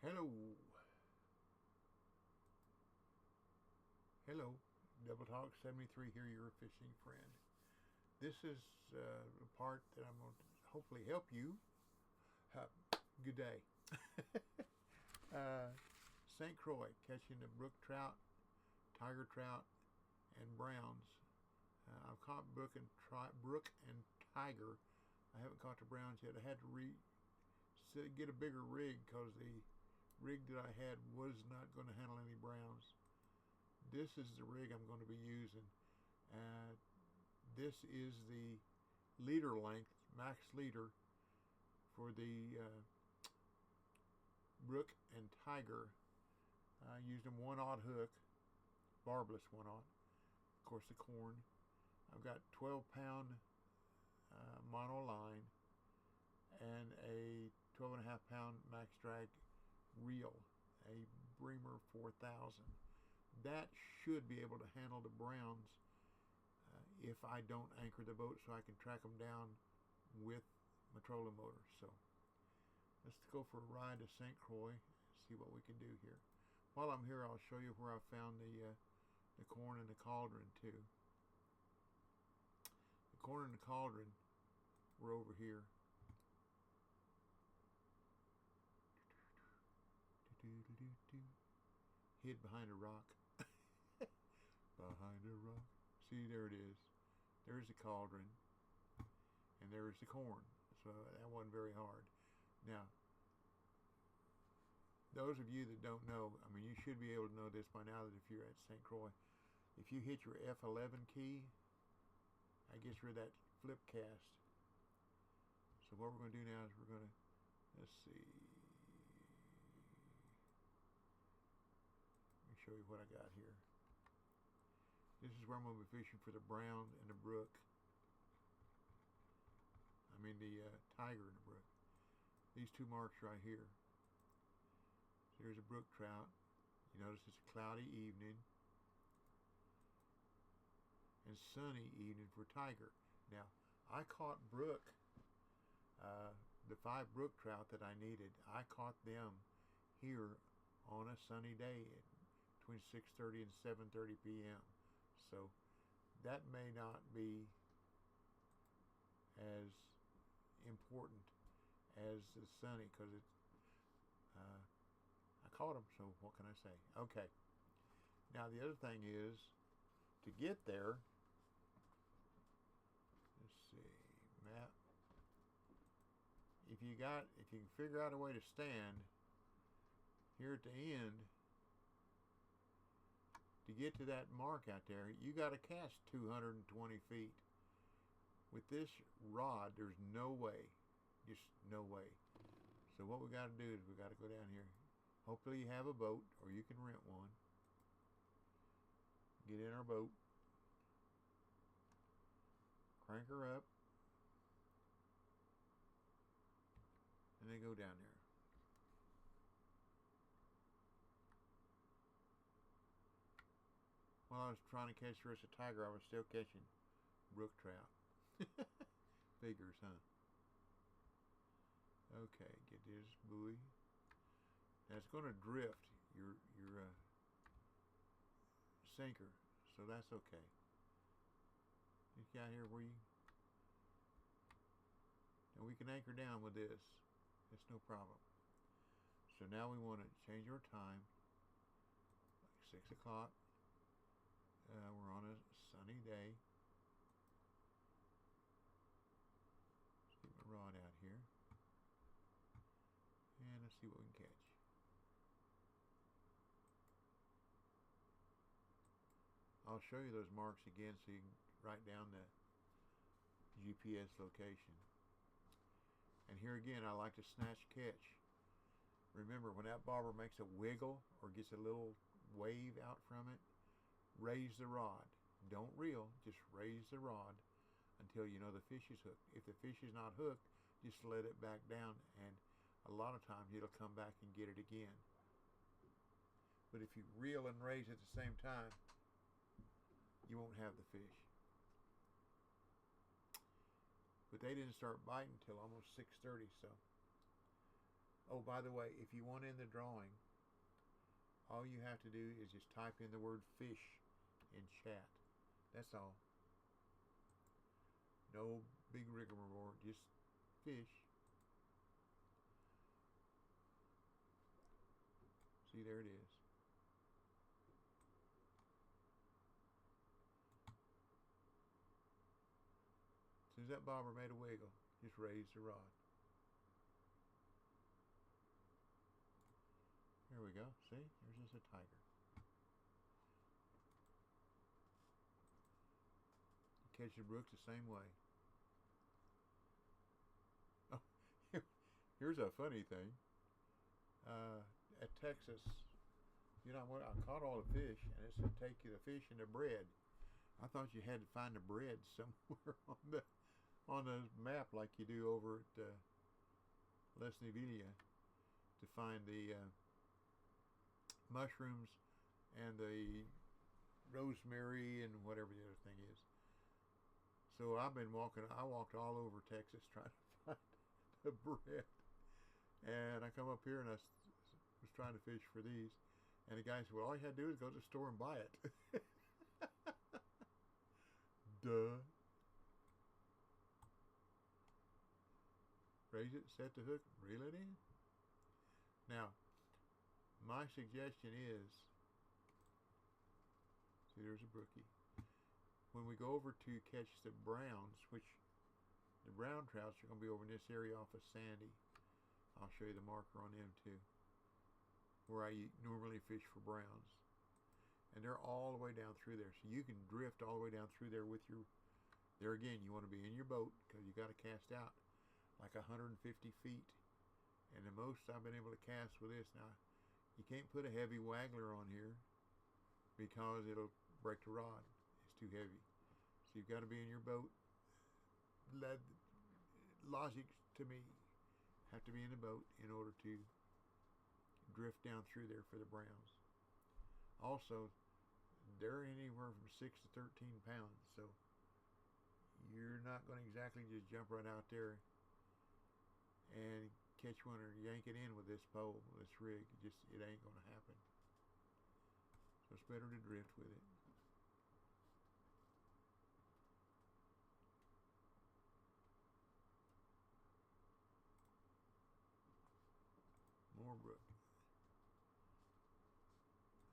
Hello. Hello. Double Talk 73 here, your fishing friend. This is the part that I'm going to hopefully help you. Good day. St. Croix, catching the brook trout, tiger trout, and browns. I've caught brook and tiger. I haven't caught the browns yet. I had to get a bigger rig because the rig that I had was not going to handle any browns. This is the rig I'm going to be using. This is the leader length, max leader, for the brook and tiger. I used them 1/0 hook, barbless 1/0. Of course, the corn. I've got 12-pound mono line and a 12.5-pound max drag reel, a Bremer 4000. That should be able to handle the browns if I don't anchor the boat, so I can track them down with my trolling motor. So let's go for a ride to St. Croix, see what we can do here. While I'm here, I'll show you where I found the corn and the cauldron too. The corn and the cauldron were over here. Hid behind a rock. Behind a rock. See, there it is. There's the cauldron, and there's the corn. So that wasn't very hard. Now, those of you that don't know, I mean, you should be able to know this by now, that if you're at St. Croix, if you hit your F11 key, I guess you're that flip cast. So what we're going to do now is we're going to, let's see, let me show you what I got here. This is where I'm going to be fishing for the brown and the brook. I mean the tiger and the brook. These two marks right here. So here's a brook trout. You notice it's a cloudy evening and sunny evening for tiger. Now, I caught brook, the 5 brook trout that I needed. I caught them here on a sunny day between 6:30 and 7:30 p.m. So that may not be as important as the sunny, because it's I caught them, so what can I say? Okay. Now the other thing is, to get there, let's see, map. If you can figure out a way to stand here at the end, to get to that mark out there, you got to cast 220 feet. With this rod, there's no way, just no way. So what we got to do is we got to go down here. Hopefully you have a boat, or you can rent one. Get in our boat, crank her up, and then go down there. While I was trying to catch the rest of tiger, I was still catching brook trout. Figures, huh? Okay, get this buoy. Now it's going to drift your sinker, so that's okay. You got here where you, and we can anchor down with this. It's no problem. So now we want to change our time, like 6 o'clock. We're on a sunny day. Let's get my rod out here, and let's see what we can catch. I'll show you those marks again so you can write down the GPS location. And here again, I like to snatch catch. Remember, when that bobber makes a wiggle or gets a little wave out from it, raise the rod. Don't reel, just raise the rod until you know the fish is hooked. If the fish is not hooked, just let it back down, and a lot of times it'll come back and get it again. But if you reel and raise at the same time, you won't have the fish. But they didn't start biting until almost 6:30, so Oh, by the way, if you want in the drawing, all you have to do is just type in the word fish in chat. That's all. No big rigmarole, just fish. See, there it is. As soon as that bobber made a wiggle, just raise the rod. Here we go. See? There's just a tiger. You catch the brooks the same way. Oh, here's a funny thing. At Texas, you know, I caught all the fish, and it said take you the fish and the bread. I thought you had to find the bread somewhere on the map like you do over at Leslie Villa to find the mushrooms and the rosemary and whatever the other thing is. So I've been walking. I walked all over Texas trying to find the bread, and I come up here and I was trying to fish for these, and the guy said, "Well, all you had to do is go to the store and buy it." Duh. Raise it, set the hook, reel it in. Now, my suggestion is, see, there's a brookie. When we go over to catch the browns, which the brown trouts are going to be over in this area off of Sandy. I'll show you the marker on them too, where I normally fish for browns. And they're all the way down through there. So you can drift all the way down through there with your, there again, you want to be in your boat because you got to cast out like 150 feet. And the most I've been able to cast with this. Now, you can't put a heavy waggler on here because it'll break the rod. It's too heavy. So you've got to be in your boat. Logic to me, have to be in the boat in order to drift down through there for the browns. Also, they're anywhere from 6 to 13 pounds, so you're not going to exactly just jump right out there and catch one or yank it in with this pole, this rig. It ain't going to happen. So it's better to drift with it. More brook.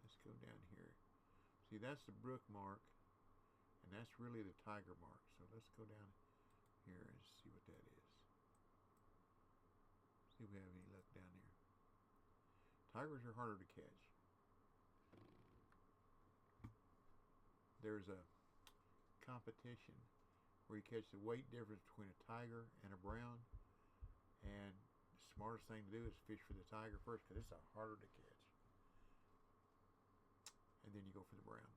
Let's go down here. See, that's the brook mark, and that's really the tiger mark. So let's go down here and see what that is. See if we have any luck down there. Tigers are harder to catch. There's a competition where you catch the weight difference between a tiger and a brown, and the smartest thing to do is fish for the tiger first because it's harder to catch. And then you go for the brown.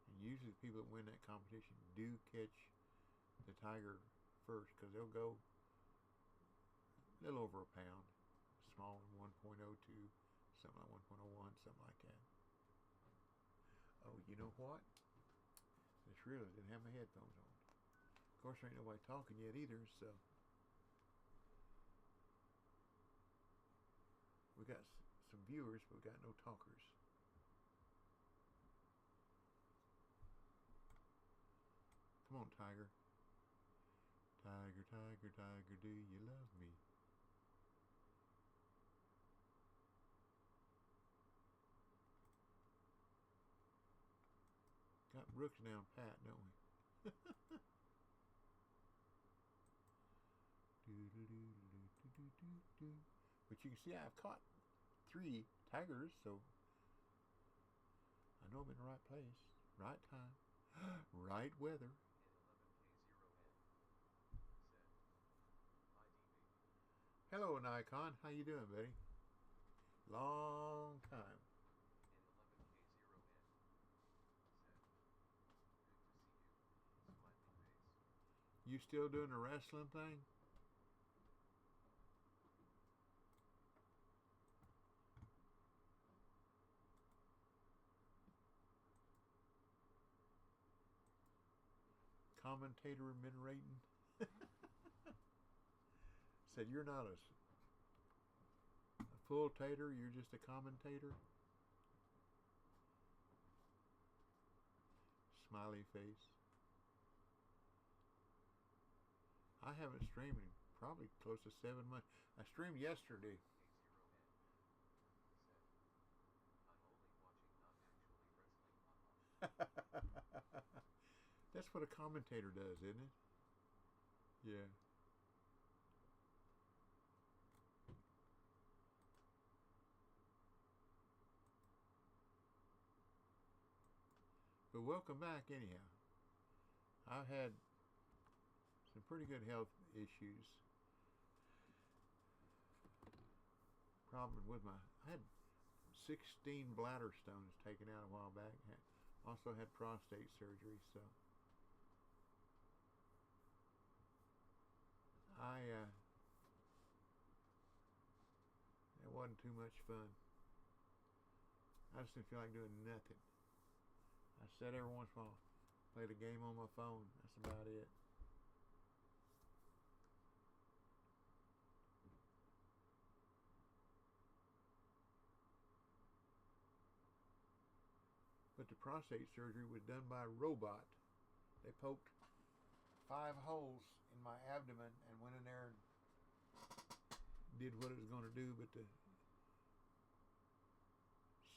And usually the people that win that competition do catch the tiger first because they'll go a little over a pound. Small one, 1.02, something like 1.01, something like that. Oh, you know what? It's really didn't have my headphones on. Of course, there ain't nobody talking yet either, so we got some viewers, but we got no talkers. Come on, tiger. Tiger, tiger, tiger, do you love me? Got Brooks down pat, don't we? But you can see I've caught 3 tigers, so I know I'm in the right place, right time, right weather. Hello, Nikon. How you doing, buddy? Long time. You still doing the wrestling thing? Commentator been rating? said, "You're not a full tater. You're just a commentator." Smiley face. I haven't streamed in probably close to 7 months. I streamed yesterday. That's what a commentator does, isn't it? Yeah. But welcome back anyhow. I've had some pretty good health issues. Problem with I had 16 bladder stones taken out a while back. Also had prostate surgery, so it wasn't too much fun. I just didn't feel like doing nothing. I sat every once in a while, played a game on my phone. That's about it. But the prostate surgery was done by a robot. They poked 5 holes in my abdomen and went in there and did what it was going to do. But the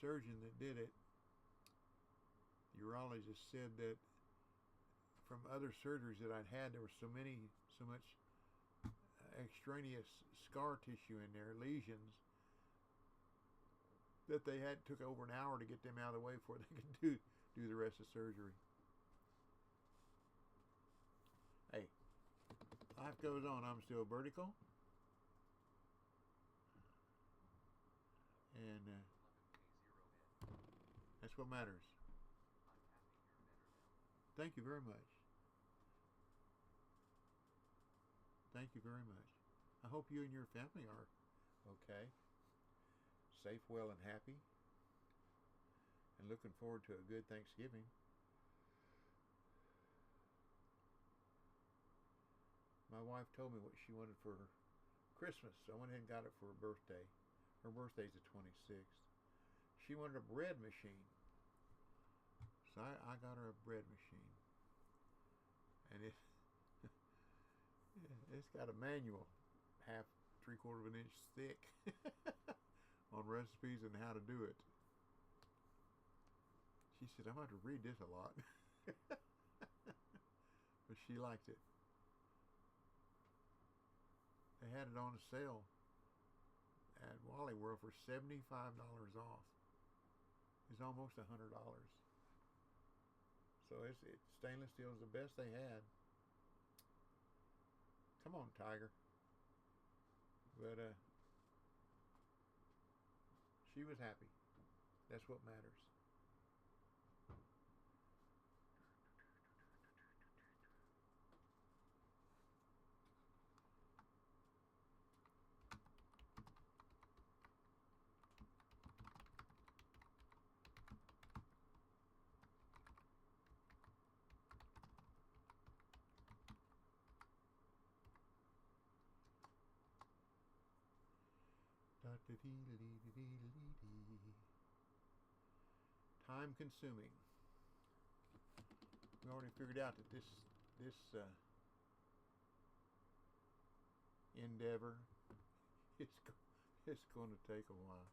surgeon that did it, the urologist, said that from other surgeries that I'd had, there was so much extraneous scar tissue in there, lesions, that they took over an hour to get them out of the way before they could do the rest of the surgery. Hey, life goes on. I'm still vertical, and that's what matters. Thank you very much. Thank you very much. I hope you and your family are okay, safe, well, and happy, and looking forward to a good Thanksgiving. My wife told me what she wanted for her Christmas, so I went ahead and got it for her birthday. Her birthday's the 26th. She wanted a bread machine, so I got her a bread machine, and it's got a manual, half, 3/4 of an inch thick, on recipes and how to do it. She said, "I'm going to have to read this a lot," but she liked it. They had it on sale at Wally World for $75 off. It's almost $100. So it's stainless steel is the best they had. Come on, Tiger. But she was happy. That's what matters. Time consuming. We already figured out that this endeavor it's going to take a while.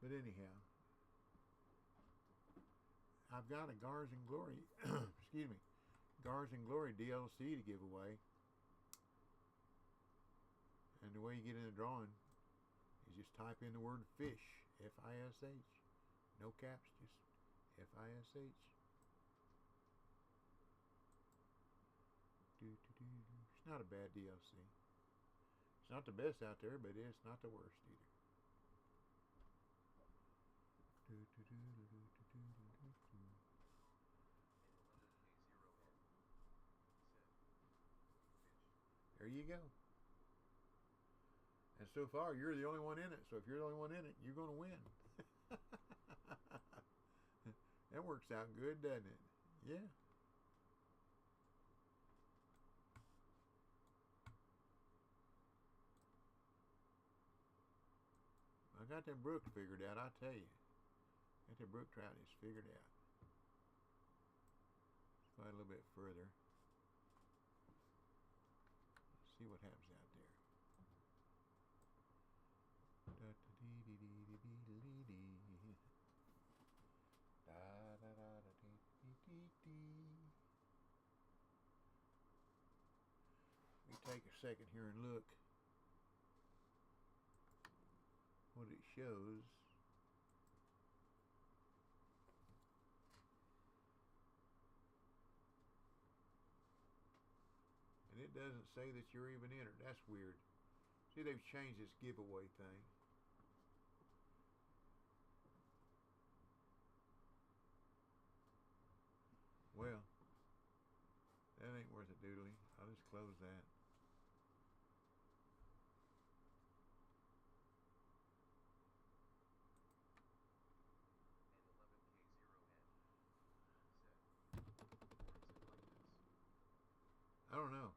But anyhow, I've got a Gars and Glory, excuse me, Gars and Glory DLC to give away. And the way you get in the drawing is just type in the word fish, F-I-S-H. No caps, just F-I-S-H. It's not a bad DLC. It's not the best out there, but it's not the worst either. There you go. And so far, you're the only one in it. So if you're the only one in it, you're going to win. That works out good, doesn't it? Yeah. I got that Brook figured out, I tell you. Got that Brook trout is figured out. Let's go a little bit further. Let's see what happens out there. Let me take a second here and look what it shows. And it doesn't say that you're even entered. That's weird. See, they've changed this giveaway thing. Well, that ain't worth a doodly. I'll just close that. I don't know.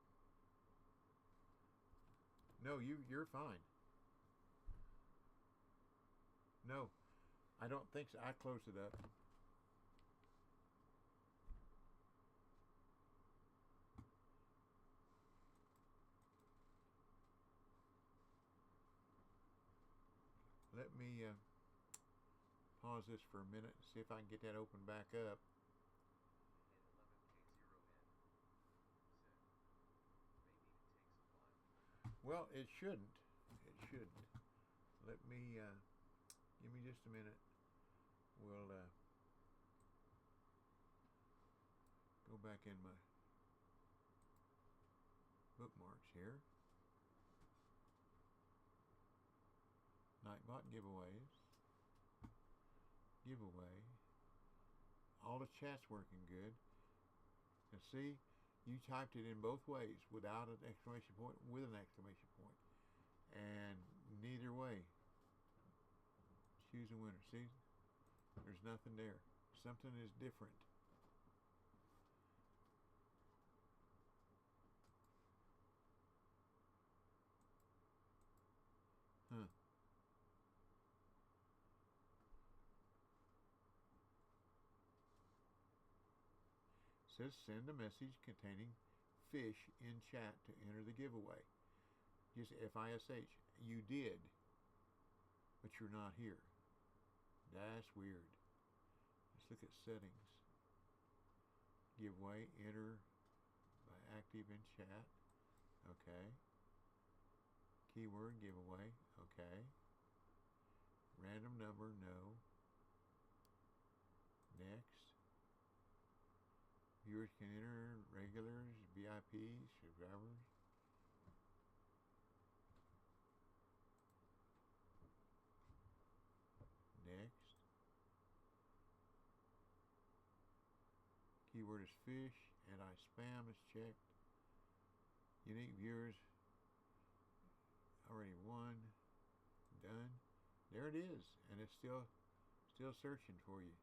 No, you're fine. No, I don't think so. I closed it up. Let me pause this for a minute and see if I can get that open back up. Well, it shouldn't. It shouldn't. Let me, give me just a minute. We'll go back in my bookmarks here. Nightbot giveaways. Giveaway. All the chat's working good. And see, you typed it in both ways, without an exclamation point, with an exclamation point. And neither way. Choose a winner. See? There's nothing there. Something is different. Huh. It says send a message containing fish in chat to enter the giveaway. Just FISH. You did, but you're not here. That's weird. Let's look at settings. Giveaway, enter by active in chat. Okay. Keyword giveaway. Okay. Random number, no. Next. Viewers can enter regulars, VIPs, subscribers. Next. Keyword is fish. Anti-spam is checked. Unique viewers. Already won. Done. There it is. And it's still searching for you.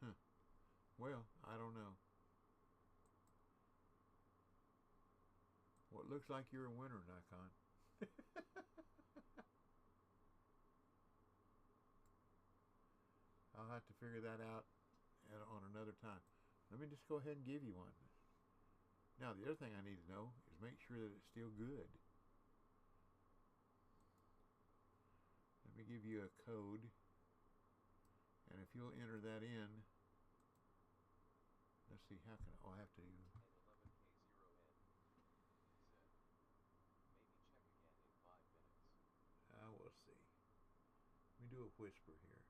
Huh. Well, I don't know. Well, it looks like you're a winner, Nikon. I'll have to figure that out on another time. Let me just go ahead and give you one. Now, the other thing I need to know is make sure that it's still good. Let me give you a code. And if you'll enter that in, let's see, how can I have to... We'll see. Let me do a whisper here.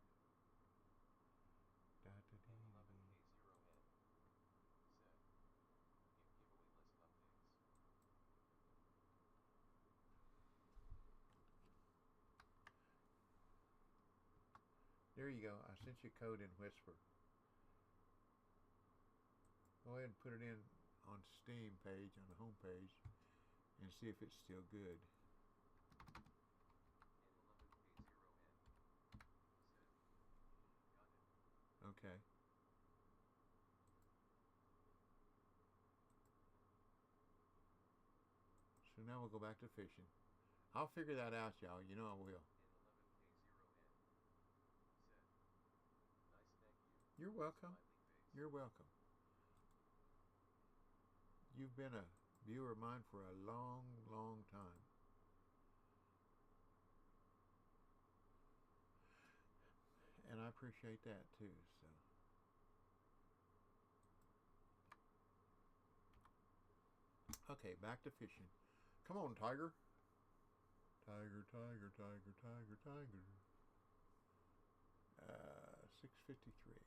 There you go. I sent you a code in Whisper. Go ahead and put it in on Steam page, on the home page, and see if it's still good. Okay. So now we'll go back to fishing. I'll figure that out, y'all. You know I will. You're welcome. You're welcome. You've been a viewer of mine for a long, long time. And I appreciate that too. So, okay, back to fishing. Come on, Tiger. Tiger, tiger, tiger, tiger, tiger. 653.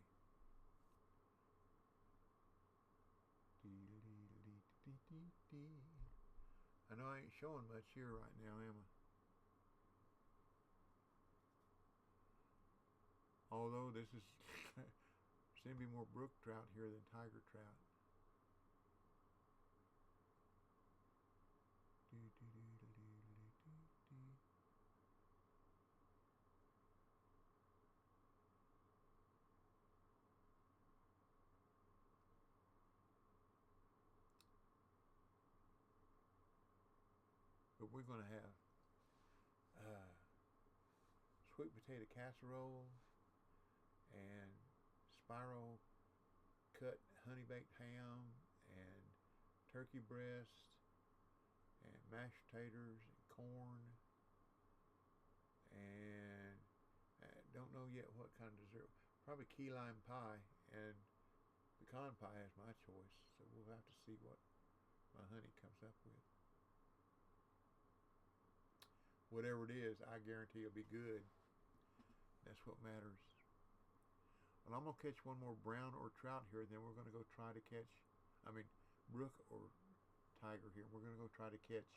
I know I ain't showing much here right now, am I? Although this is seems to be more brook trout here than tiger trout. But we're going to have sweet potato casserole and spiral cut honey baked ham and turkey breast and mashed potatoes and corn, and I don't know yet what kind of dessert. Probably key lime pie, and pecan pie is my choice, so we'll have to see what my honey comes up with. Whatever it is, I guarantee it'll be good. That's what matters. Well, I'm going to catch one more brown or trout here, then we're going to go try to catch, brook or tiger here. We're going to go try to catch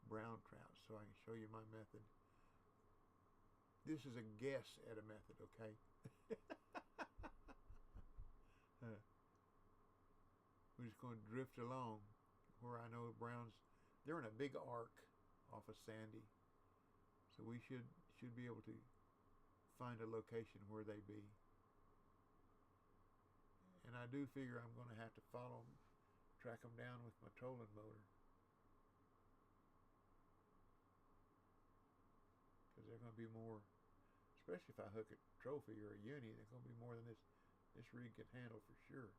brown trout so I can show you my method. This is a guess at a method, okay? We're just going to drift along where I know the browns, they're in a big arc off of Sandy. So we should be able to find a location where they be. And I do figure I'm going to have to follow them, track them down with my trolling motor. Because they're going to be more, especially if I hook a trophy or a uni, they're going to be more than this rig can handle for sure.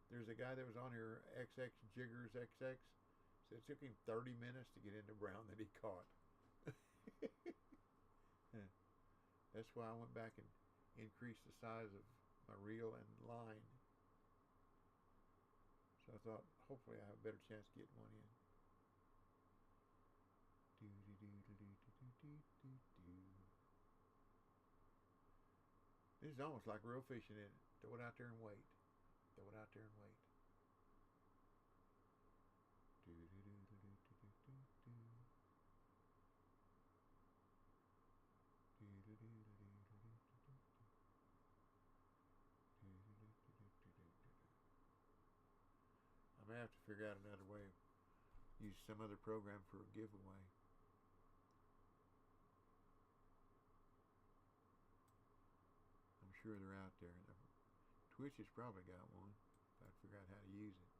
There's a guy that was on here, XX Jiggers XX, said it took him 30 minutes to get into brown that he caught. That's why I went back and increased the size of my reel and line. So I thought, hopefully I have a better chance of getting one in. This is almost like real fishing, isn't it? Throw it out there and wait. Throw it out there and wait. I may have to figure out another way. Use some other program for a giveaway. I'm sure they're out there. Twitch has probably got one. If I figure out how to use it.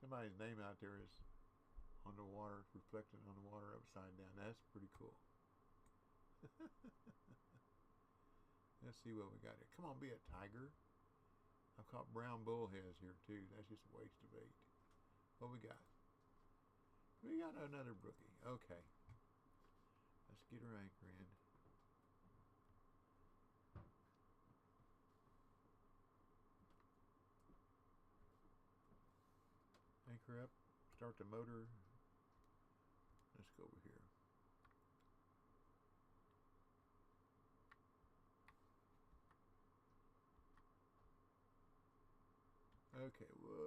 Somebody's name out there is on the water, reflecting on the water upside down. That's pretty cool. Let's see what we got here. Come on, be a tiger. I've caught brown bullheads here too. That's just a waste of bait. What we got? We got another brookie. Okay. Let's get her anchor in. Anchor up. Start the motor. Let's go over here. Okay, whoa,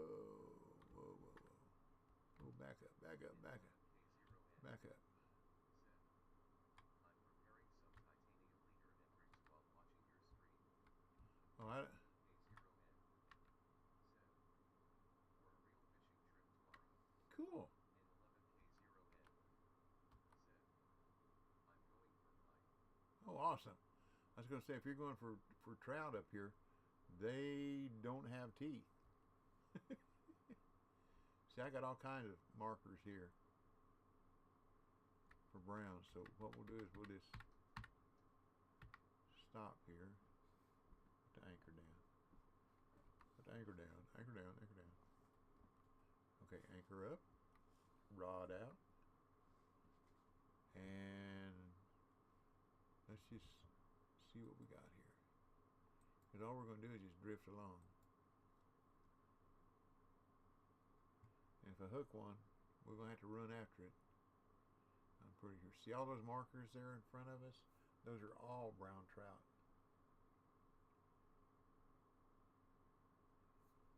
whoa, whoa, whoa. Oh, back up, back up, back up, back up. Oh, cool. Oh, awesome. I was going to say, if you're going for trout up here, they don't have teeth. See, I got all kinds of markers here for browns. So what we'll do is we'll just stop here to anchor down. Put anchor down, anchor down, anchor down. Okay, anchor up, rod out, and let's just see what we got here. Because all we're going to do is just drift along. And if I hook one, we're going to have to run after it. I'm pretty sure. See all those markers there in front of us? Those are all brown trout.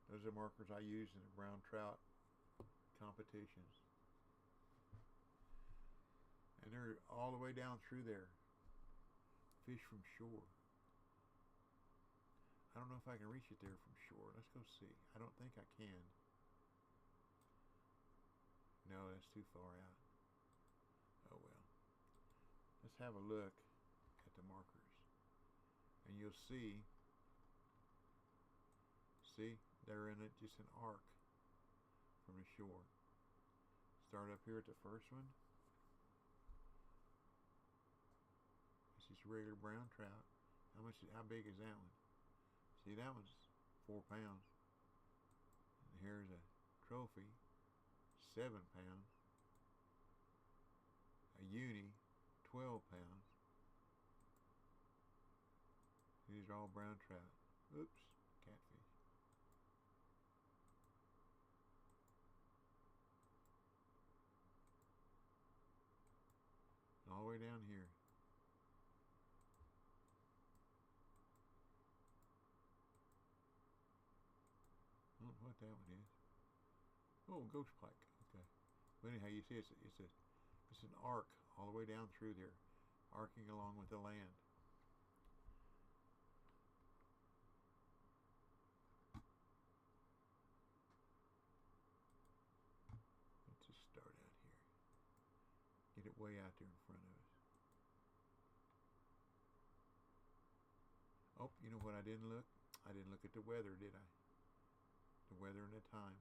Those are markers I use in the brown trout competitions. And they're all the way down through there. Fish from shore. I don't know if I can reach it there from shore. Let's go see. I don't think I can. No, that's too far out. Oh well. Let's have a look at the markers. And you'll see, they're in it just an arc from the shore. Start up here at the first one. This is regular brown trout. How big is that one? See, that one's 4 pounds. And here's a trophy, 7 pounds. A uni, 12 pounds. These are all brown trout. Oops, catfish. And all the way down here. I don't know what that one is. Oh, ghost pike. Okay. But anyhow, you see it's an arc all the way down through there, arcing along with the land. Let's just start out here. Get it way out there in front of us. Oh, you know what I didn't look? I didn't look at the weather, did I? The weather and the time.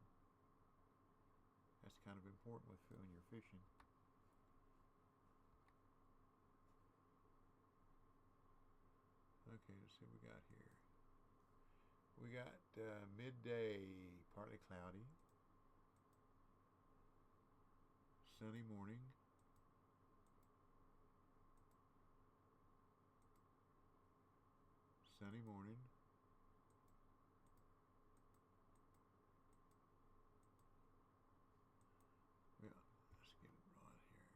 That's kind of important when you're fishing. Okay, let's see what we got here. We got midday, partly cloudy. Sunny morning. Sunny morning. Yeah, let's get it right here.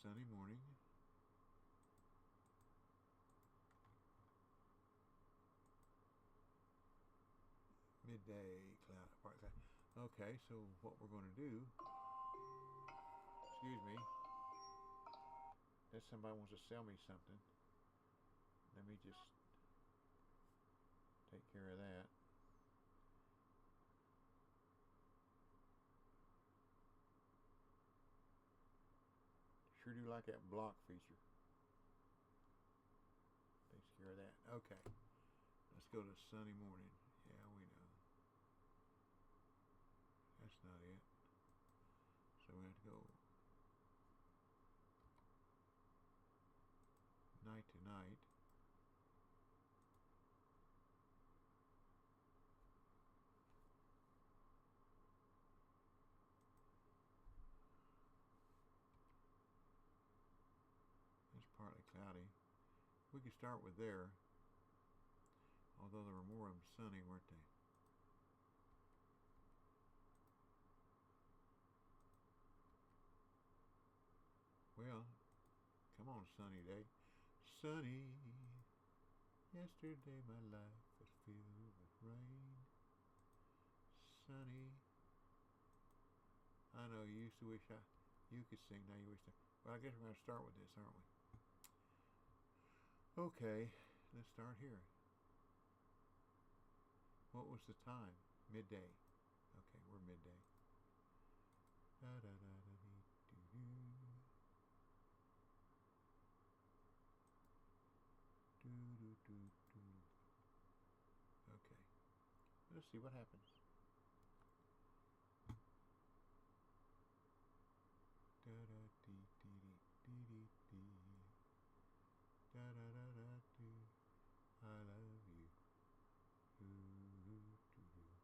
Sunny morning. Midday, cloud, partly cloud. Okay, so what we're going to do, excuse me, if somebody wants to sell me something, let me just take care of that. Sure do like that block feature. Takes care of that. Okay. Let's go to sunny morning. Yeah, we know. That's not it. So we have to go night to night. It's partly cloudy. We could start with there, although there were more of them sunny, weren't they? Well, come on, sunny day. Sunny. Yesterday my life was filled with rain, sunny. I know you used to wish you could sing. Now you wish to. Well, I guess we're going to start with this, aren't we? Okay, let's start here. What was the time? Midday. Okay, we're midday. Da da da da dee doo doo. Doo doo doo doo. Okay, let's see what happens. Da da dee dee dee dee dee dee. Da da da da doo. I love you. Doo doo doo doo.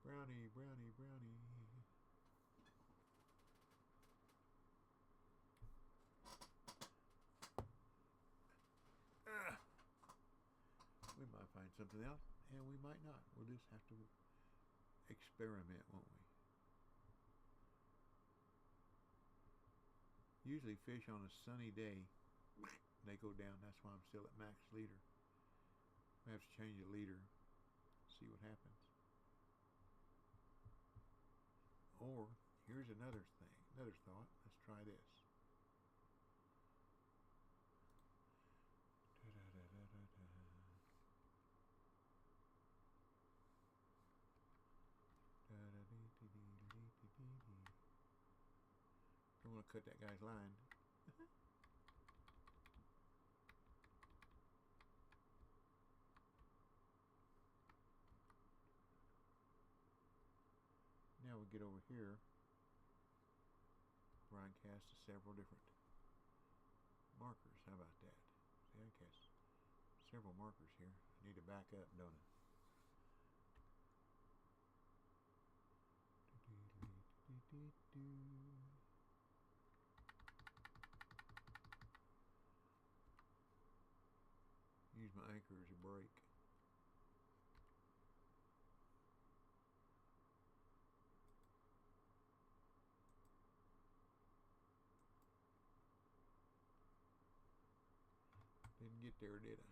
Brownie, brownie, brownie. We might find something else, and we might not. We'll just have to experiment, won't we? Usually fish on a sunny day, they go down. That's why I'm still at max leader. I have to change the leader, see what happens. Or, here's another thing, another thought. Let's try this. Don't want to cut that guy's line. Now we get over here where I can cast several different markers. How about that? See, I cast several markers here. I need to back up, don't I? Use my anchor as a brake. Didn't get there, did I?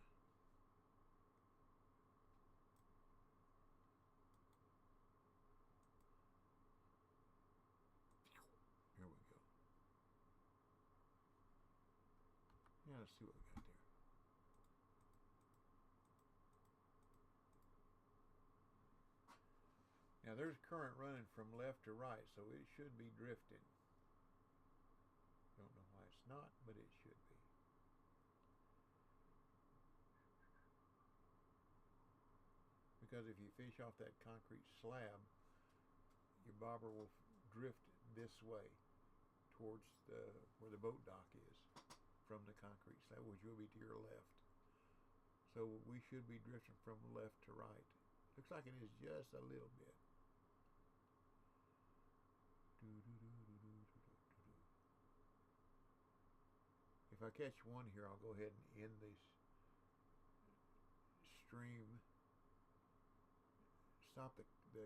Here we go. Yeah, let's see what we got there. Now there's current running from left to right, so it should be drifting. Don't know why it's not, but it should be. Because if you fish off that concrete slab, your bobber will drift this way towards where the boat dock is from the concrete slab, which will be to your left. So we should be drifting from left to right. Looks like it is just a little bit. If I catch one here, I'll go ahead and end this stream. Stop the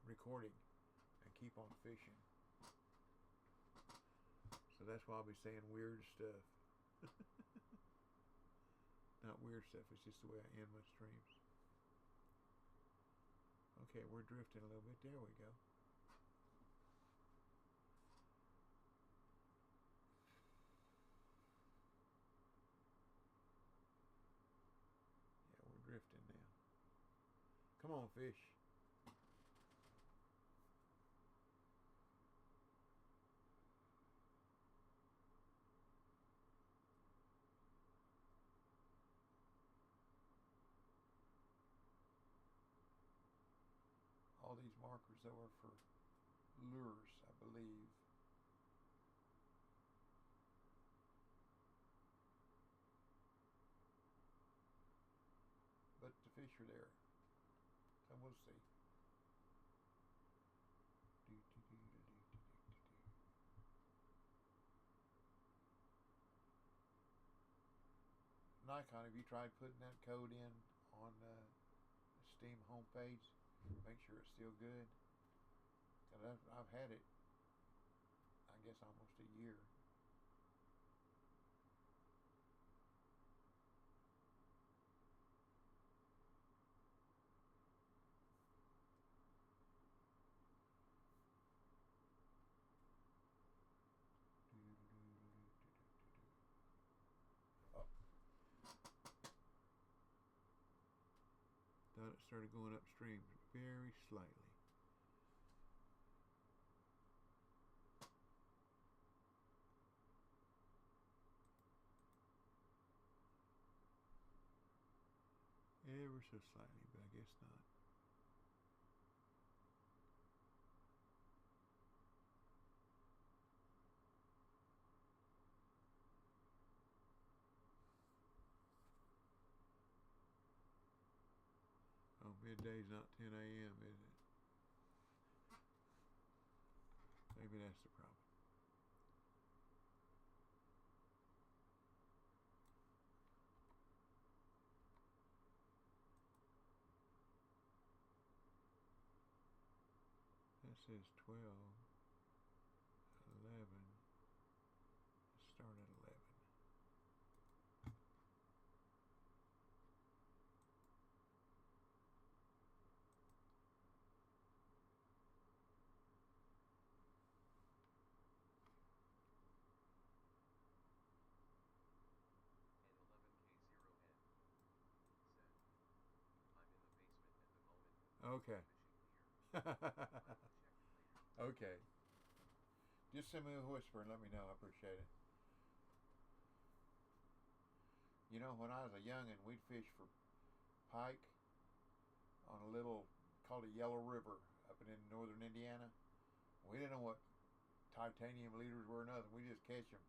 recording and keep on fishing. So that's why I'll be saying weird stuff. Not weird stuff, it's just the way I end my streams. Okay, we're drifting a little bit. There we go. Yeah, we're drifting now. Come on, fish. All these markers that were for lures, I believe. But the fish are there. So we'll see. Nikon, have you tried putting that code in on the Steam homepage? Make sure it's still good. Cause I've had it, I guess, almost a year. started going upstream very slightly. Ever so slightly, but I guess not. Oh, midday's not 10 a.m., is it? Maybe that's the problem. That says 12, 11. Start at 11. Okay. Okay. Just send me a whisper and let me know. I appreciate it. You know, when I was a youngin', we'd fish for pike on a little called a Yellow River up in northern Indiana. We didn't know what titanium leaders were or nothing. We just catch them,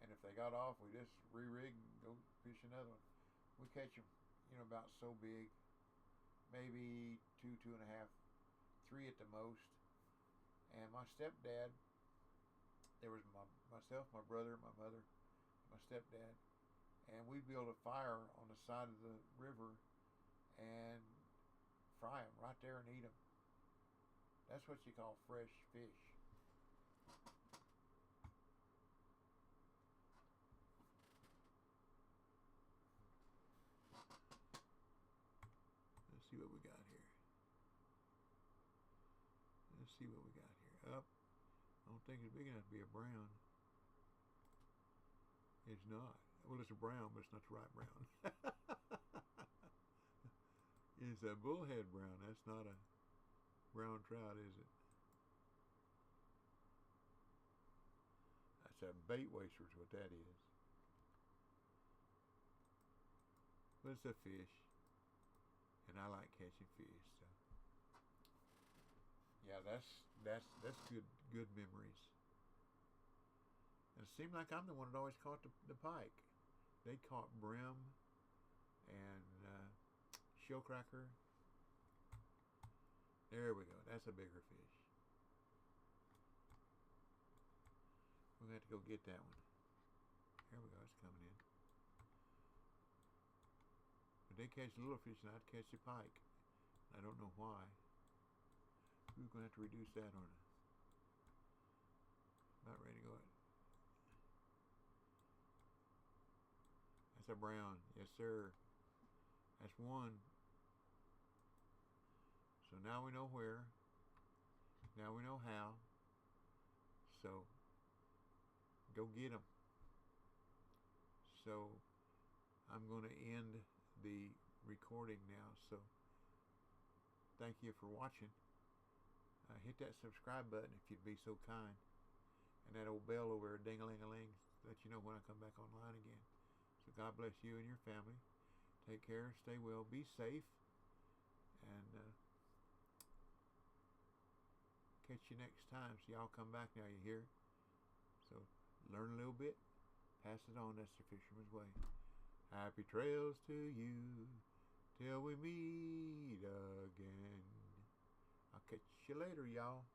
and if they got off, we just re-rig and go fish another one. We catch them, you know, about so big, maybe 2.5, 3 at the most. And my stepdad, there was myself, my brother, my mother, my stepdad, and we'd build a fire on the side of the river and fry them right there and eat them. That's what you call fresh fish. Let's see what we got here. Let's see what we got here. Up. I don't think it's big enough to be a brown. It's not. Well, it's a brown, but it's not the right brown. It's a bullhead brown. That's not a brown trout, is it? That's a bait waster is what that is. But it's a fish. And I like catching fish, so yeah, that's good memories. And it seemed like I'm the one that always caught the pike. They caught brim and shellcracker. There we go. That's a bigger fish. We're going to have to go get that one. There we go. It's coming in. But they catch the little fish and I'd catch the pike. I don't know why. We're going to have to reduce that on it. About ready to go. That's a brown. Yes, sir. That's one. So now we know where. Now we know how. So go get them. So I'm going to end the recording now. So thank you for watching. Hit that subscribe button if you'd be so kind. And that old bell over there, ding-a-ling-a-ling, let you know when I come back online again. So God bless you and your family. Take care, stay well, be safe, and catch you next time. So y'all come back now, you hear? So learn a little bit, pass it on. That's the fisherman's way. Happy trails to you till we meet again. I'll catch you later, y'all.